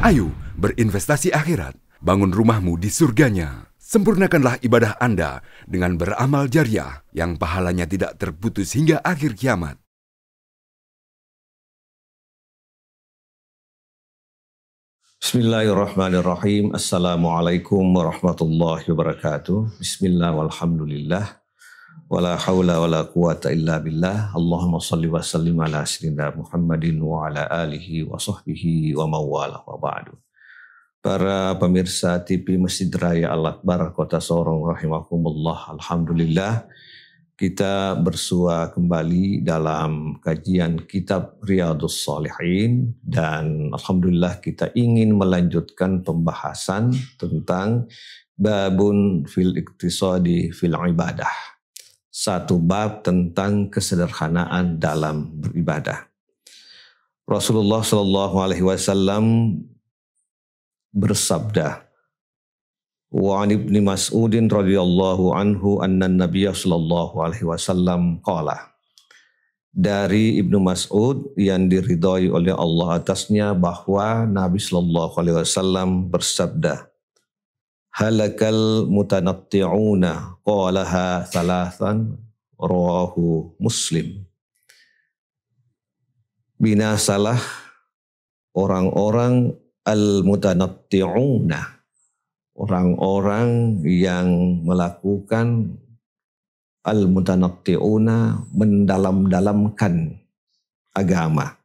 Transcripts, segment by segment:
Ayo berinvestasi akhirat, bangun rumahmu di surganya. Sempurnakanlah ibadah Anda dengan beramal jariah yang pahalanya tidak terputus hingga akhir kiamat. Bismillahirrahmanirrahim. Assalamualaikum warahmatullahi wabarakatuh. Bismillah walhamdulillah. Wala hawla wala quwata illa billah. Allahumma salli wa sallim ala sayyidina Muhammadin wa ala alihi wa sahbihi wa mawala wa ba'du. Para pemirsa TV Masjid Raya Al-Akbar Kota Sorong rahimakumullah. Alhamdulillah kita bersua kembali dalam kajian kitab Riyadhus Shalihin, dan alhamdulillah kita ingin melanjutkan pembahasan tentang babun fil iktisadi fil ibadah. Satu bab tentang kesederhanaan dalam beribadah. Rasulullah Shallallahu Alaihi Wasallam bersabda, wa an ibni Mas'udin radhiyallahu anhu anna Nabiya Shallallahu Alaihi Wasallam qala. Dari Ibnu Mas'ud yang diridhai oleh Allah atasnya bahwa Nabi Shallallahu Alaihi Wasallam bersabda, halakal mutanatti'una qalaha thalathan rawahu Muslim. Binasalah orang-orang al-mutanatti'una, orang-orang yang melakukan al-mutanatti'una, mendalam-dalamkan agama.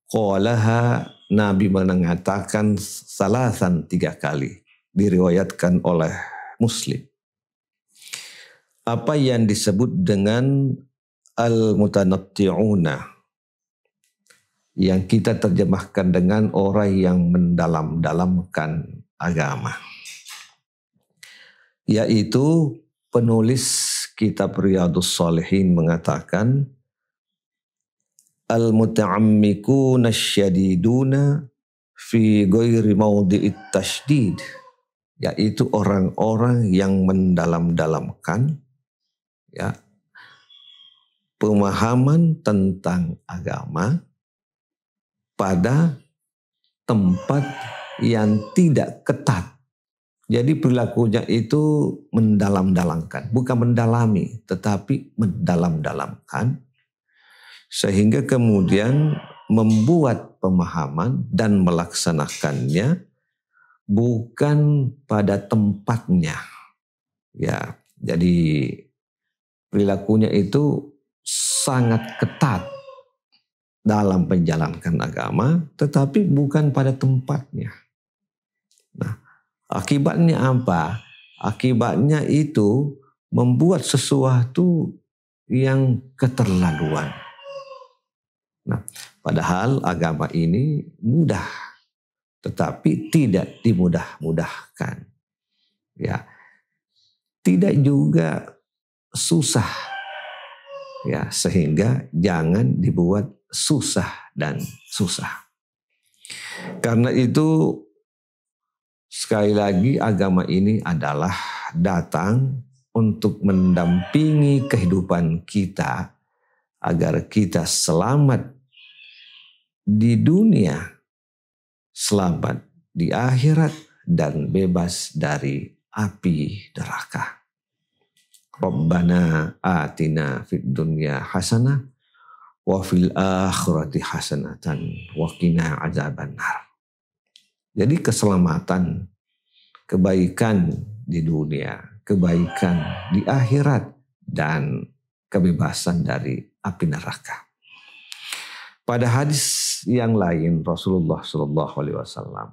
Qalaha, Nabi mengatakan salasan 3 kali. Diriwayatkan oleh Muslim. Apa yang disebut dengan al-mutanatti'una, yang kita terjemahkan dengan orang yang mendalam-dalamkan agama, yaitu penulis kitab Riyadhus Shalihin mengatakan al-muta'ammikuna syadiduna fi ghairi mawdi'it tasydid, yaitu orang-orang yang mendalam-dalamkan ya pemahaman tentang agama pada tempat yang tidak ketat. Jadi perilakunya itu mendalam-dalamkan, bukan mendalami, tetapi mendalam-dalamkan, sehingga kemudian membuat pemahaman dan melaksanakannya bukan pada tempatnya. Ya, jadi perilakunya itu sangat ketat dalam menjalankan agama, tetapi bukan pada tempatnya. Nah, akibatnya apa? Akibatnya itu membuat sesuatu yang keterlaluan. Nah, padahal agama ini mudah, tetapi tidak dimudah-mudahkan. Ya, tidak juga susah. Ya, sehingga jangan dibuat susah dan susah. Karena itu sekali lagi agama ini adalah datang untuk mendampingi kehidupan kita agar kita selamat di dunia, selamat di akhirat, dan bebas dari api neraka. Rabbana atina fid dunya hasanah wa fil akhirati hasanatan wa qina adzabannar. Jadi keselamatan, kebaikan di dunia, kebaikan di akhirat, dan kebebasan dari api neraka. Pada hadis yang lain Rasulullah Shallallahu Alaihi Wasallam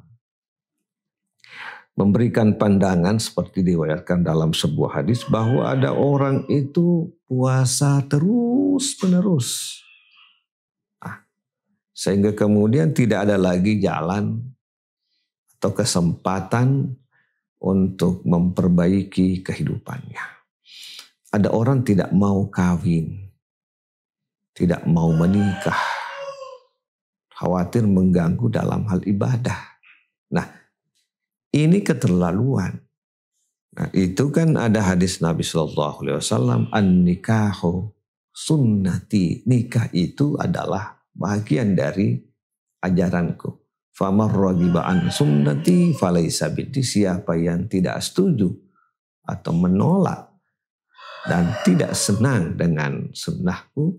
memberikan pandangan seperti diriwayatkan dalam sebuah hadis bahwa ada orang itu puasa terus menerus, sehingga kemudian tidak ada lagi jalan atau kesempatan untuk memperbaiki kehidupannya. Ada orang tidak mau kawin, tidak mau menikah, khawatir mengganggu dalam hal ibadah. Nah, ini keterlaluan. Nah, itu kan ada hadis Nabi Shallallahu Alaihi Wasallam, an-nikahu sunnati, nikah itu adalah bagian dari ajaranku. Faman raghiba an sunnati falaysa minni. Siapa yang tidak setuju atau menolak dan tidak senang dengan sunnahku,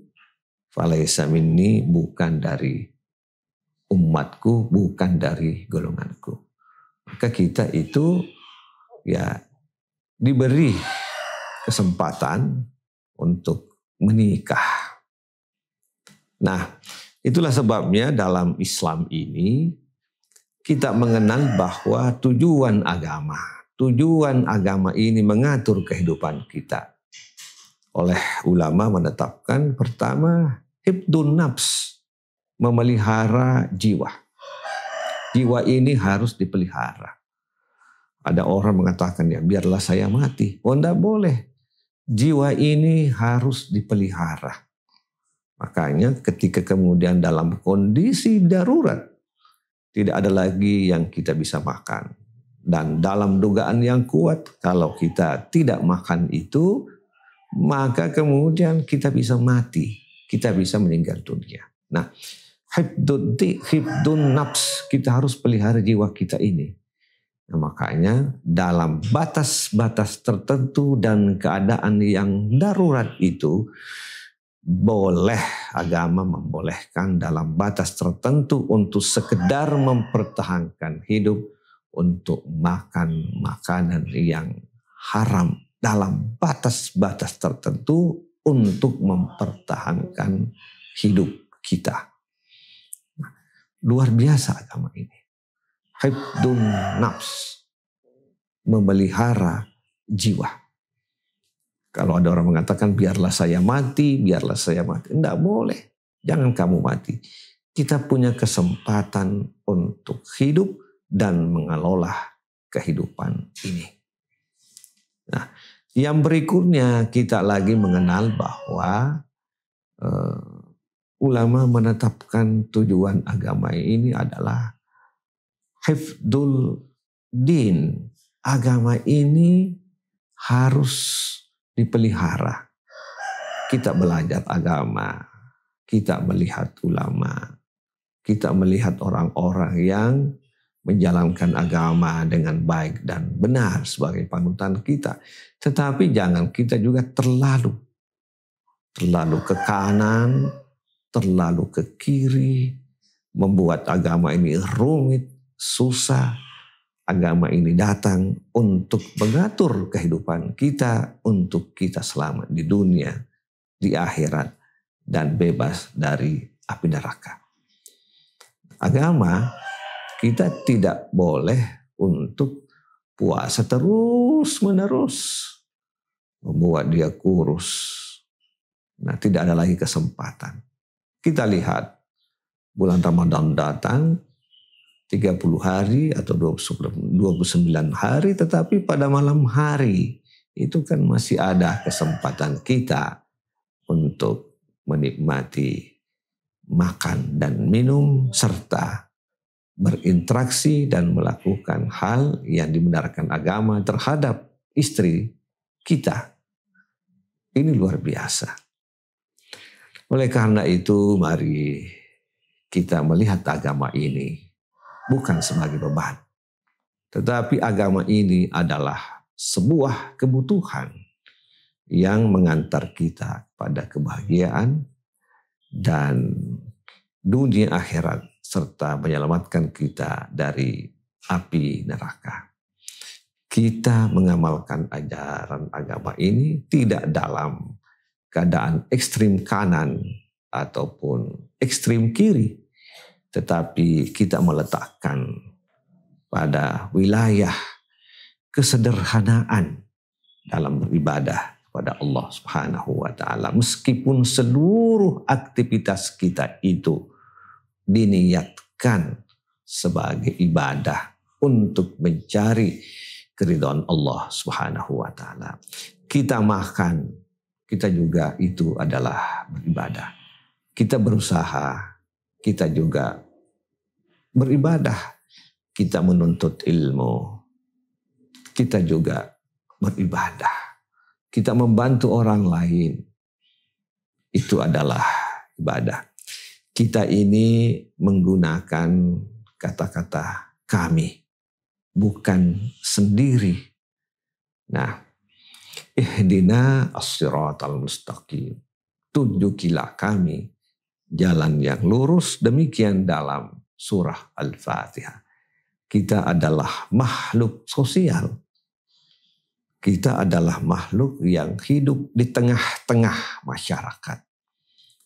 falaysa minni, bukan dari umatku, bukan dari golonganku. Maka kita itu ya diberi kesempatan untuk menikah. Nah, itulah sebabnya dalam Islam ini kita mengenal bahwa tujuan agama ini mengatur kehidupan kita. Oleh ulama menetapkan pertama, hifdun nafs, memelihara jiwa. Jiwa ini harus dipelihara. Ada orang mengatakan, ya biarlah saya mati. Oh, enggak boleh. Jiwa ini harus dipelihara. Makanya ketika kemudian dalam kondisi darurat, tidak ada lagi yang kita bisa makan. Dan dalam dugaan yang kuat, kalau kita tidak makan itu, maka kemudian kita bisa mati. Kita bisa meninggal dunia. Nah, hifdun nafs, kita harus pelihara jiwa kita ini. Nah, makanya dalam batas-batas tertentu dan keadaan yang darurat itu, boleh agama membolehkan dalam batas tertentu untuk sekedar mempertahankan hidup, untuk makan makanan yang haram dalam batas-batas tertentu untuk mempertahankan hidup kita. Luar biasa agama ini. Hifdun nafs, memelihara jiwa. Kalau ada orang mengatakan biarlah saya mati, biarlah saya mati. Tidak boleh, jangan kamu mati. Kita punya kesempatan untuk hidup dan mengelola kehidupan ini. Nah, yang berikutnya kita lagi mengenal bahwa ulama menetapkan tujuan agama ini adalah hifdul din. Agama ini harus dipelihara. Kita belajar agama, kita melihat ulama, kita melihat orang-orang yang menjalankan agama dengan baik dan benar sebagai panutan kita. Tetapi jangan kita juga terlalu ke kanan, terlalu ke kiri, membuat agama ini rumit, susah. Agama ini datang untuk mengatur kehidupan kita, untuk kita selamat di dunia, di akhirat, dan bebas dari api neraka. Agama, kita tidak boleh untuk puasa terus-menerus, membuat dia kurus. Nah, tidak ada lagi kesempatan. Kita lihat bulan Ramadan datang, 30 hari atau 29 hari, tetapi pada malam hari itu kan masih ada kesempatan kita untuk menikmati makan dan minum serta berinteraksi dan melakukan hal yang dibenarkan agama terhadap istri kita. Ini luar biasa. Oleh karena itu, mari kita melihat agama ini bukan sebagai beban, tetapi agama ini adalah sebuah kebutuhan yang mengantar kita pada kebahagiaan dan dunia akhirat, serta menyelamatkan kita dari api neraka. Kita mengamalkan ajaran agama ini tidak dalam keadaan ekstrim kanan ataupun ekstrim kiri, tetapi kita meletakkan pada wilayah kesederhanaan dalam beribadah kepada Allah Subhanahu wa taala, meskipun seluruh aktivitas kita itu diniatkan sebagai ibadah untuk mencari keridhaan Allah Subhanahu wa taala. Kita makan, kita juga itu adalah beribadah. Kita berusaha, kita juga beribadah. Kita menuntut ilmu, kita juga beribadah. Kita membantu orang lain, itu adalah ibadah. Kita ini menggunakan kata-kata kami, bukan sendiri. Nah, ihdina as-siratal mustaqim. Tunjukilah kami jalan yang lurus. Demikian dalam surah Al-Fatihah. Kita adalah makhluk sosial. Kita adalah makhluk yang hidup di tengah-tengah masyarakat.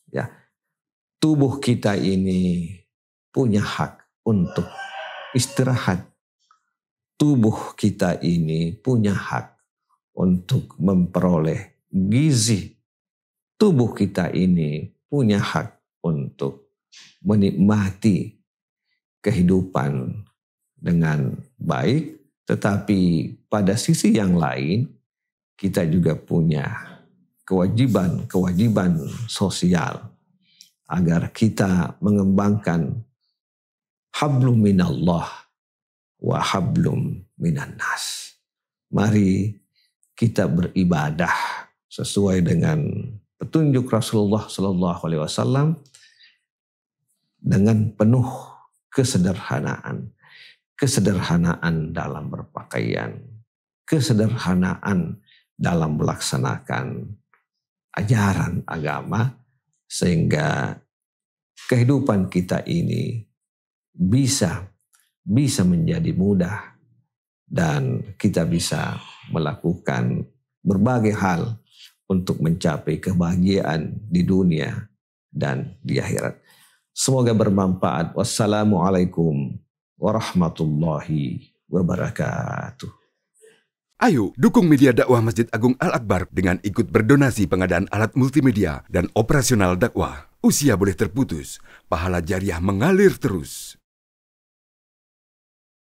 Ya, tubuh kita ini punya hak untuk istirahat. Tubuh kita ini punya hak untuk memperoleh gizi. Tubuh kita ini punya hak untuk menikmati kehidupan dengan baik. Tetapi pada sisi yang lain, kita juga punya kewajiban sosial agar kita mengembangkan hablum minallah wa hablum minan nas. Mari kita beribadah sesuai dengan petunjuk Rasulullah Sallallahu Alaihi Wasallam dengan penuh kesederhanaan. Kesederhanaan dalam berpakaian, kesederhanaan dalam melaksanakan ajaran agama, sehingga kehidupan kita ini bisa menjadi mudah dan kita bisa melakukan berbagai hal untuk mencapai kebahagiaan di dunia dan di akhirat. Semoga bermanfaat. Wassalamualaikum warahmatullahi wabarakatuh. Ayo dukung media dakwah Masjid Agung Al-Akbar dengan ikut berdonasi pengadaan alat multimedia dan operasional dakwah. Usia boleh terputus, pahala jariah mengalir terus.